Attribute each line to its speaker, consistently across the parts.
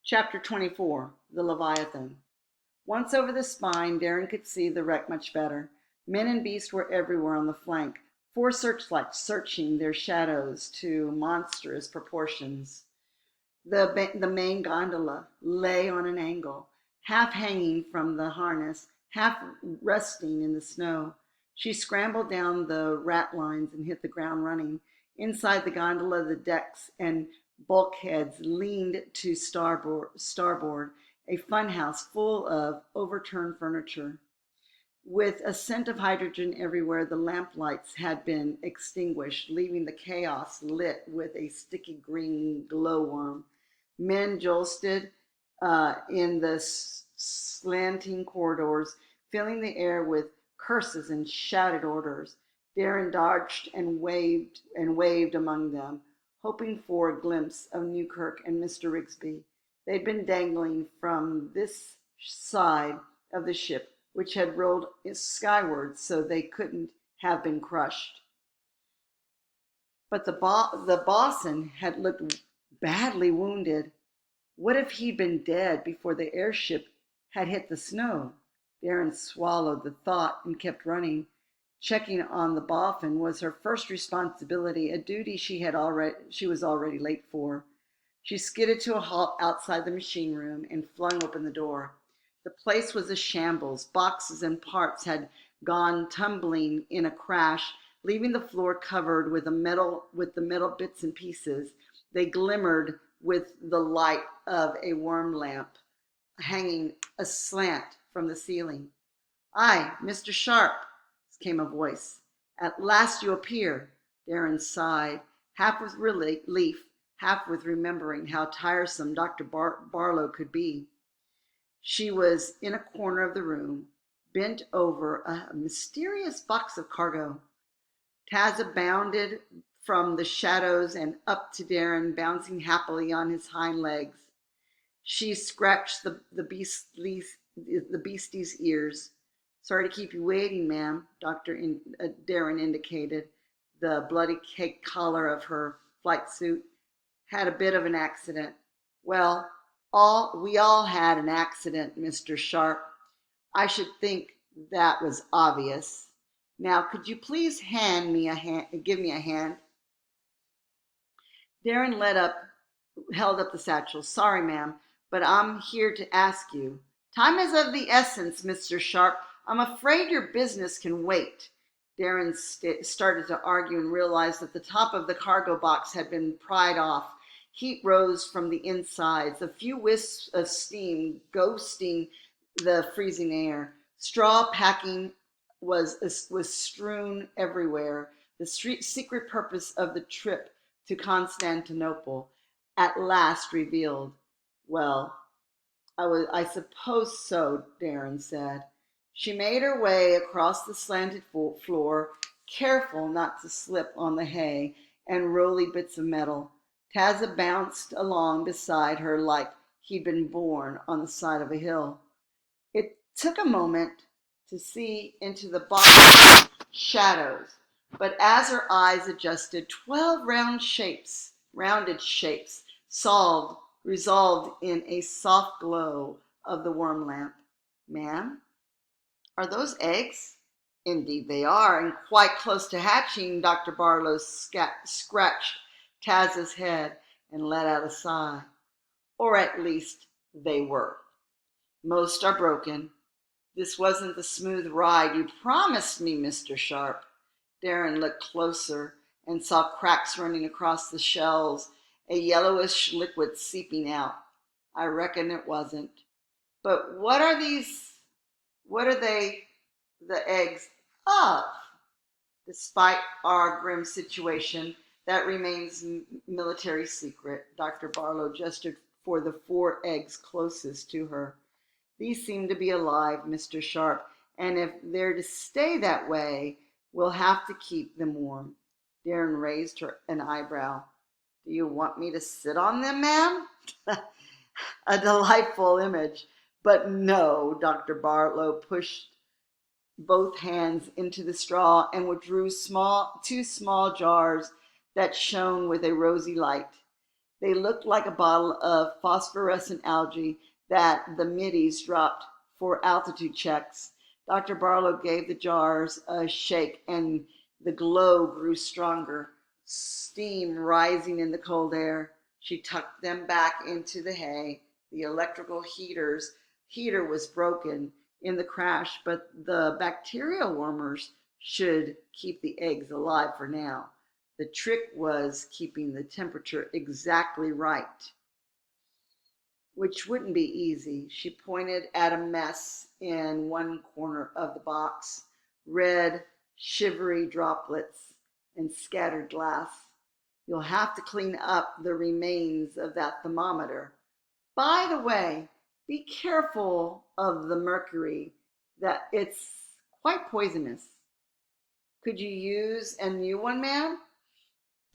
Speaker 1: Chapter 24, The Leviathan. Once over the spine, Darren could see the wreck much better. Men and beasts were everywhere on the flank, 4 searchlights searching their shadows to monstrous proportions. The main gondola lay on an angle, half hanging from the harness, half resting in the snow. She scrambled down the ratlines and hit the ground running. Inside the gondola, the decks and bulkheads leaned to starboard, a funhouse full of overturned furniture. With a scent of hydrogen everywhere, the lamplights had been extinguished, leaving the chaos lit with a sticky green glowworm. Men jostled in the slanting corridors, filling the air with curses and shouted orders. Darren dodged and waved among them, hoping for a glimpse of Newkirk and Mr. Rigsby. They'd been dangling from this side of the ship, which had rolled skyward so they couldn't have been crushed. But the bosun had looked badly wounded. What if he'd been dead before the airship had hit the snow? Darren swallowed the thought and kept running. Checking on the boffin was her first responsibility, a duty she was already late for. She skidded to a halt outside the machine room and flung open the door. The place was a shambles. Boxes and parts had gone tumbling in a crash, leaving the floor covered with the metal bits and pieces. They glimmered with the light of a worm lamp hanging aslant from the ceiling. "Aye, Mr. Sharp," came a voice. "At last you appear." Darren sighed, half with relief, half with remembering how tiresome Dr. Barlow could be. She was in a corner of the room, bent over a mysterious box of cargo. Tazza bounded from the shadows and up to Darren, bouncing happily on his hind legs. She scratched the beastie's ears. "Sorry to keep you waiting, ma'am," Darren indicated the bloody cake collar of her flight suit. "Had a bit of an accident." "Well, we all had an accident, Mr. Sharp. I should think that was obvious. Now, could you please give me a hand?" Darren held up the satchel. "Sorry, ma'am, but I'm here to ask you." "Time is of the essence, Mr. Sharp. I'm afraid your business can wait." Darren started to argue and realized that the top of the cargo box had been pried off. Heat rose from the insides, a few wisps of steam ghosting the freezing air. Straw packing was strewn everywhere. The secret purpose of the trip to Constantinople at last revealed. "Well, I suppose so," Darren said. She made her way across the slanted floor, careful not to slip on the hay and rolly bits of metal. Tazza bounced along beside her like he'd been born on the side of a hill. It took a moment to see into the box's shadows, but as her eyes adjusted, 12 rounded shapes, resolved in a soft glow of the worm lamp. "Ma'am, are those eggs?" "Indeed they are, and quite close to hatching." Dr. Barlow scratched Taz's head and let out a sigh. "Or at least they were. Most are broken. This wasn't the smooth ride you promised me, Mr. Sharp." Darren looked closer and saw cracks running across the shells, a yellowish liquid seeping out. "I reckon it wasn't. But what are they the eggs of?" "Despite our grim situation, that remains military secret." Dr. Barlow gestured for the 4 eggs closest to her. "These seem to be alive, Mr. Sharp, and if they're to stay that way, we'll have to keep them warm." Darren raised an eyebrow. "Do you want me to sit on them, ma'am?" A delightful image. But no, Dr. Barlow pushed both hands into the straw and withdrew 2 small jars that shone with a rosy light. They looked like a bottle of phosphorescent algae that the middies dropped for altitude checks. Dr. Barlow gave the jars a shake and the glow grew stronger, steam rising in the cold air. She tucked them back into the hay. The electrical heater was broken in the crash, but the bacterial warmers should keep the eggs alive for now. The trick was keeping the temperature exactly right, which wouldn't be easy. She pointed at a mess in one corner of the box, red, shivery droplets and scattered glass. You'll have to clean up the remains of that thermometer. By the way, be careful of the mercury, that it's quite poisonous. Could you use a new one, ma'am?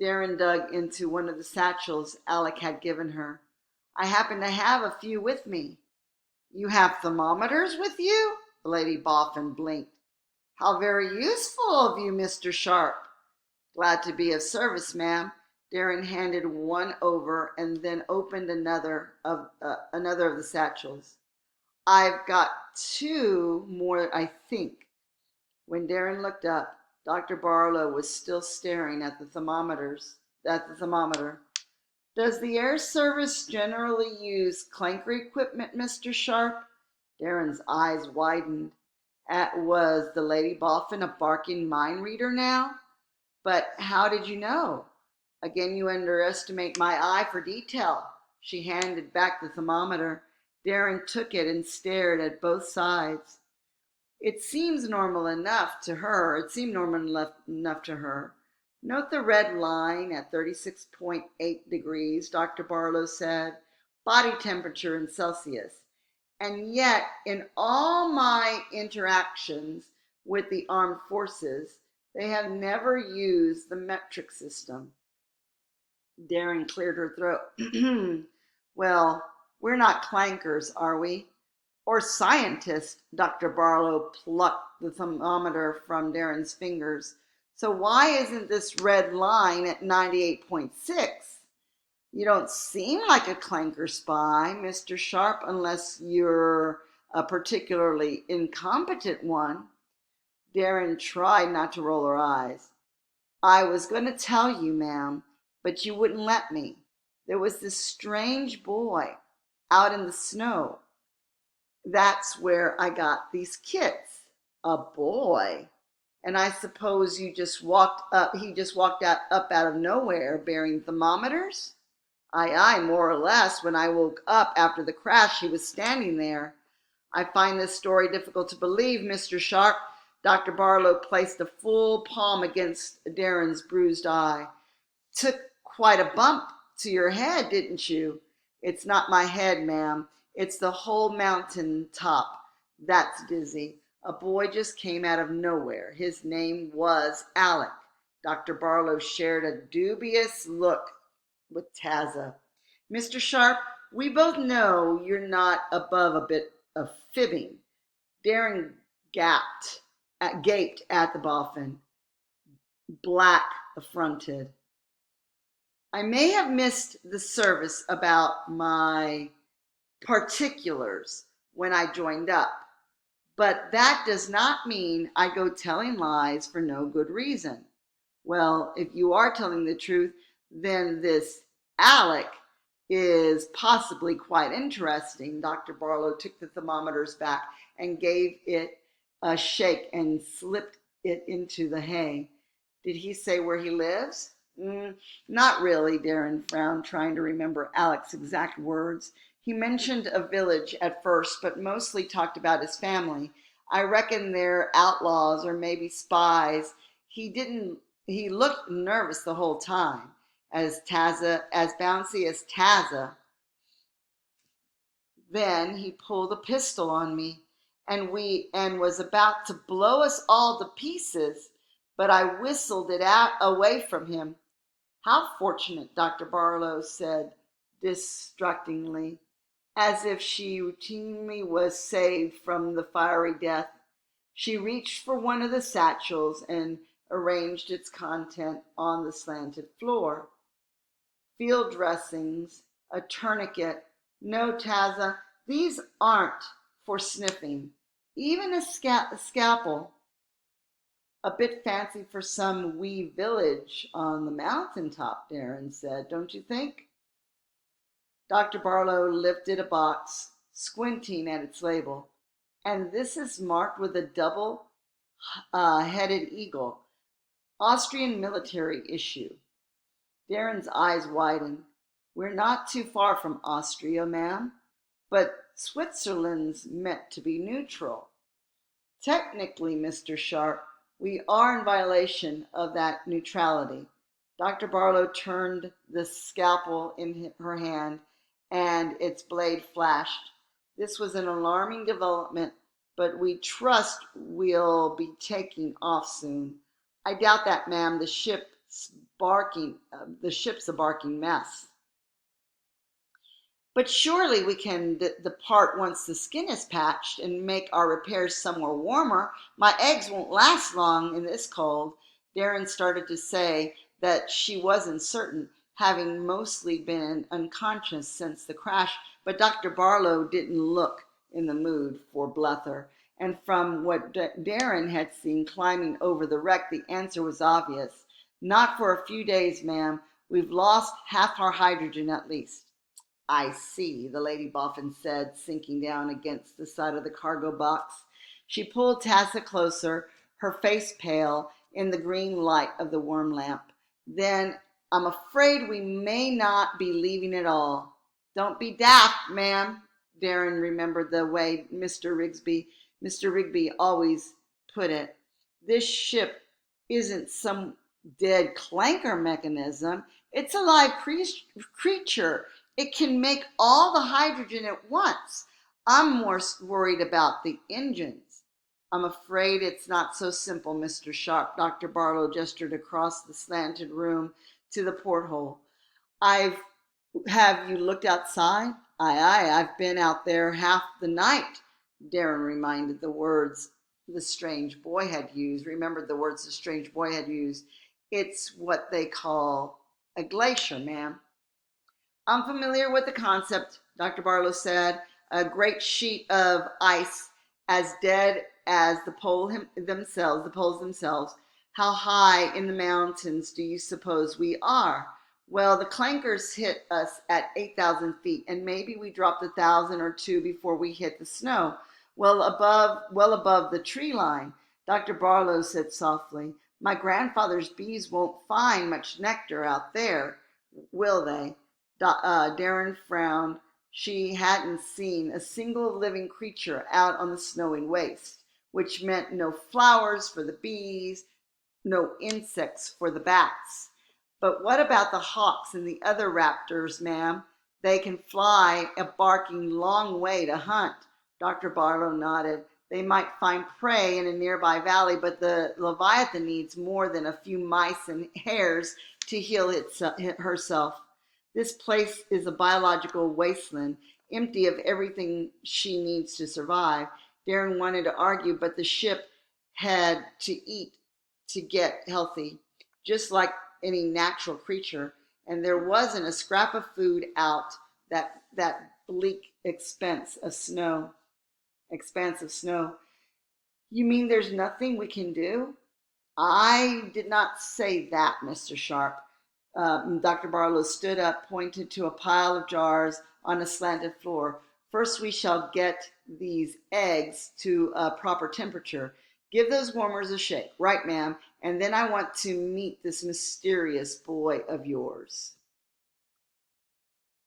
Speaker 1: Darren dug into one of the satchels Alec had given her. I happen to have a few with me. You have thermometers with you? Lady Boffin blinked. How very useful of you, Mr. Sharp. Glad to be of service, ma'am. Darren handed one over and then opened another of the satchels. I've got two more, I think. When Darren looked up, Dr. Barlow was still staring at the thermometer. Does the Air Service generally use clanker equipment, Mr. Sharp? Darren's eyes widened. Was the Lady Boffin a barking mind reader now? But how did you know? Again, you underestimate my eye for detail. She handed back the thermometer. Darren took it and stared at both sides. It seemed normal enough to her. Note the red line at 36.8 degrees, Dr. Barlow said, body temperature in Celsius. And yet, in all my interactions with the armed forces, they have never used the metric system. Darren cleared her throat. Well, we're not clankers, are we? Or scientists, Dr. Barlow plucked the thermometer from Darren's fingers. So why isn't this red line at 98.6? You don't seem like a clanker spy, Mr. Sharp, unless you're a particularly incompetent one. Darren tried not to roll her eyes. I was going to tell you, ma'am, but you wouldn't let me. There was this strange boy out in the snow. That's where I got these kits. A boy. And I suppose he just walked up out of nowhere bearing thermometers? Aye, more or less. When I woke up after the crash, he was standing there. I find this story difficult to believe, Mr. Sharp. Dr. Barlow placed a full palm against Darren's bruised eye. Took quite a bump to your head, didn't you? It's not my head, ma'am. It's the whole mountain top. That's dizzy. A boy just came out of nowhere. His name was Alec. Dr. Barlow shared a dubious look with Tazza. Mr. Sharp, we both know you're not above a bit of fibbing. Darren gaped at the boffin, black affronted. I may have missed the service about my particulars when I joined up, but that does not mean I go telling lies for no good reason. Well, if you are telling the truth, then this Alec is possibly quite interesting. Dr. Barlow took the thermometers back and gave it a shake and slipped it into the hay. Did he say where he lives? Not really, Darren frowned, trying to remember Alec's exact words. He mentioned a village at first, but mostly talked about his family. I reckon they're outlaws or maybe spies. He looked nervous the whole time, as bouncy as Tazza. Then he pulled a pistol on me and was about to blow us all to pieces, but I whistled it out away from him. How fortunate, Dr. Barlow said distractingly, as if she routinely was saved from the fiery death. She reached for one of the satchels and arranged its content on the slanted floor. field dressings, a tourniquet. No, Tazza, these aren't for sniffing. Even a scalpel, a bit fancy for some wee village on the mountaintop, Darren said, don't you think? Dr. Barlow lifted a box, squinting at its label. And this is marked with a double headed eagle, Austrian military issue. Darren's eyes widened. We're not too far from Austria, ma'am, but Switzerland's meant to be neutral. Technically, Mr. Sharp, we are in violation of that neutrality. Dr. Barlow turned the scalpel in her hand, and its blade flashed. This was an alarming development, but we trust we'll be taking off soon. I doubt that, ma'am. The ship's a barking mess. But surely we can depart once the skin is patched and make our repairs somewhere warmer. My eggs won't last long in this cold. Darren started to say that she wasn't certain, having mostly been unconscious since the crash, but Dr. Barlow didn't look in the mood for blether. And from what Darren had seen climbing over the wreck, the answer was obvious. Not for a few days, ma'am. We've lost half our hydrogen at least. I see, the Lady Boffin said, sinking down against the side of the cargo box. She pulled Tazza closer, her face pale in the green light of the worm lamp. Then, I'm afraid we may not be leaving at all. Don't be daft, ma'am. Darren remembered the way Mr. Rigby always put it. This ship isn't some dead clanker mechanism. It's a live creature. It can make all the hydrogen at once. I'm more worried about the engines. I'm afraid it's not so simple, Mr. Sharp. Dr. Barlow gestured across the slanted room to the porthole. Have you looked outside? Aye, I've been out there half the night. Darren remembered the words the strange boy had used. It's what they call a glacier, ma'am. I'm familiar with the concept, Dr. Barlow said. A great sheet of ice as dead as the poles themselves. How high in the mountains do you suppose we are? Well, the clankers hit us at 8,000 feet, and maybe we dropped 1,000 or two before we hit the snow. Well above the tree line, Dr. Barlow said softly. My grandfather's bees won't find much nectar out there, will they? Darren frowned. She hadn't seen a single living creature out on the snowy waste, which meant no flowers for the bees, no insects for the bats. But what about the hawks and the other raptors, ma'am? They can fly a barking long way to hunt. Dr. Barlow nodded. They might find prey in a nearby valley, but the Leviathan needs more than a few mice and hares to heal herself. This place is a biological wasteland, empty of everything she needs to survive. Darren wanted to argue, but the ship had to eat to get healthy, just like any natural creature, and there wasn't a scrap of food out that bleak expanse of snow. You mean there's nothing we can do? I did not say that, Mr. Sharp. Dr. Barlow stood up, pointed to a pile of jars on a slanted floor. First, we shall get these eggs to a proper temperature. Give those warmers a shake. Right, ma'am. And then I want to meet this mysterious boy of yours.